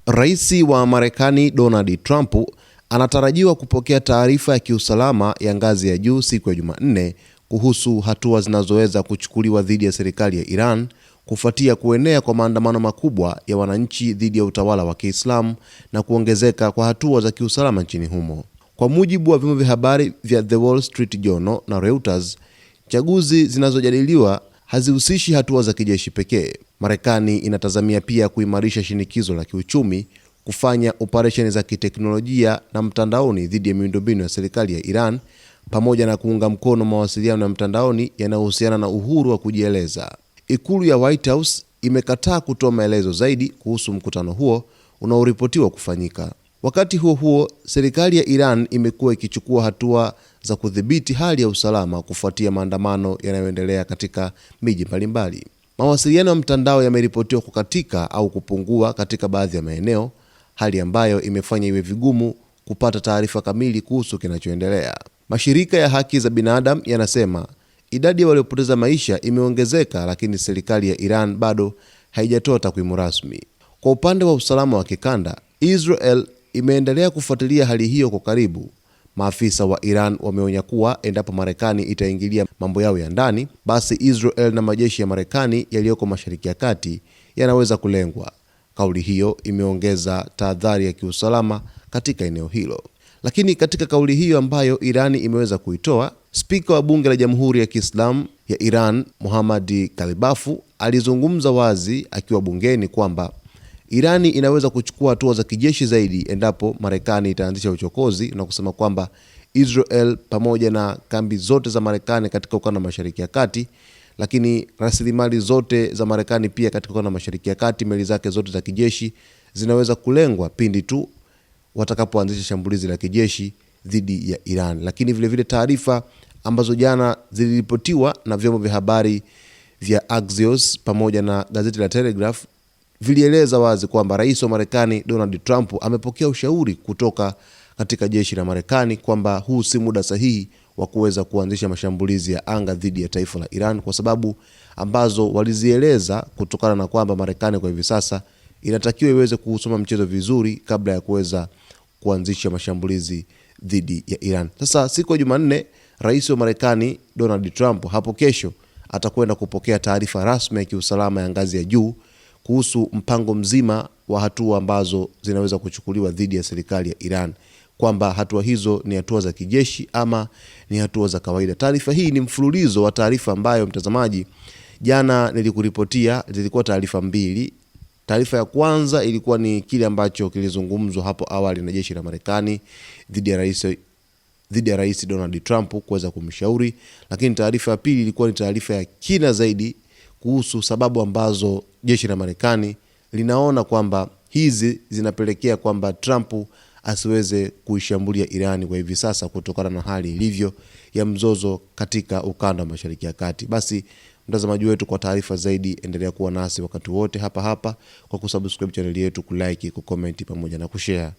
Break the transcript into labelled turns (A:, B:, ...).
A: Rais wa Marekani Donald Trump anatarajiwa kupokea taarifa ya kiusalama ya ngazi ya juu siku ya Jumanne kuhusu hatua zinazoweza kuchukuliwa dhidi ya serikali ya Iran kufuatia kuenea kwa maandamano makubwa ya wananchi dhidi ya utawala wa Kiislamu na kuongezeka kwa hatua za kiusalama nchini humo. Kwa mujibu wa vyombo vya habari vya The Wall Street Journal na Reuters, chaguzi zinazojadiliwa hazihusishi hatua za kijeshi pekee. Marekani inatazamia pia kuimarisha shinikizo la kiuchumi, kufanya operesheni za kiteknolojia na mtandaoni dhidi ya miundombinu ya serikali ya Iran, pamoja na kuunga mkono mawasiliano ya mtandaoni yanayohusiana na uhuru wa kujieleza. Ikulu ya White House imekataa kutoa maelezo zaidi kuhusu mkutano huo unaoripotiwa kufanyika. Wakati huo huo, serikali ya Iran imekuwa ikichukua hatua za kudhibiti hali ya usalama kufuatia maandamano yanayoendelea katika miji mbalimbali. Mawasiliano ya mtandao yameripotiwa kukatika au kupungua katika baadhi ya maeneo, hali ambayo imefanya iwe vigumu kupata taarifa kamili kuhusu kinachoendelea. Mashirika ya haki za binadamu yanasema idadi ya waliopoteza maisha imeongezeka, lakini serikali ya Iran bado haijatoa takwimu rasmi. Kwa upande wa usalama wa kikanda, Israel imeendelea kufuatilia hali hiyo kwa karibu. Maafisa wa Iran wameonya kuwa endapo Marekani itaingilia mambo yao ya ndani, basi Israel na majeshi ya Marekani yaliyoko Mashariki ya Kati yanaweza kulengwa. Kauli hiyo imeongeza tahadhari ya kiusalama katika eneo hilo. Lakini katika kauli hiyo ambayo Irani imeweza kuitoa, Spika wa Bunge la Jamhuri ya Kiislamu ya Iran, Mohammad Kalibafu, alizungumza wazi akiwa bungeni kwamba Irani inaweza kuchukua hatua za kijeshi zaidi endapo Marekani itaanzisha uchokozi, na kusema kwamba Israel pamoja na kambi zote za Marekani katika ukanda wa Mashariki ya Kati, lakini rasilimali zote za Marekani pia katika ukanda wa Mashariki ya Kati, meli zake zote za kijeshi zinaweza kulengwa pindi tu watakapoanzisha shambulizi la kijeshi dhidi ya Iran. Lakini vile taarifa ambazo jana ziliripotiwa na vyombo vya habari vya Axios pamoja na gazeti la Telegraph vilieleza wazi kwamba rais wa Marekani Donald Trump amepokea ushauri kutoka katika jeshi la Marekani kwamba huu si muda sahihi wa kuweza kuanzisha mashambulizi ya anga dhidi ya taifa la Iran, kwa sababu ambazo walizieleza kutokana na kwamba Marekani kwa hivi sasa inatakiwa iweze kusoma mchezo vizuri kabla ya kuweza kuanzisha mashambulizi dhidi ya Iran. Sasa siku ya Jumanne, rais wa Marekani Donald Trump hapo kesho atakwenda kupokea taarifa rasmi ya kiusalama ya ngazi ya juu kuhusu mpango mzima wa hatua ambazo zinaweza kuchukuliwa dhidi ya serikali ya Iran, kwamba hatua hizo ni hatua za kijeshi ama ni hatua za kawaida. Taarifa hii ni mfululizo wa taarifa ambayo, mtazamaji, jana nilikuripotia, zilikuwa taarifa mbili. Taarifa ya kwanza ilikuwa ni kile ambacho kilizungumzwa hapo awali na jeshi la Marekani dhidi ya rais Donald Trump kuweza kumshauri, lakini taarifa ya pili ilikuwa ni taarifa ya kina zaidi kuhusu sababu ambazo jeshi la Marekani linaona kwamba hizi zinapelekea kwamba Trump asiweze kuishambulia Irani kwa hivi sasa kutokana na hali ilivyo ya mzozo katika ukanda wa Mashariki ya Kati. Basi mtazamaji wetu, kwa taarifa zaidi endelea kuwa nasi wakati wote hapa kwa kusubscribe channel yetu, kulike, kucomment pamoja na kushare.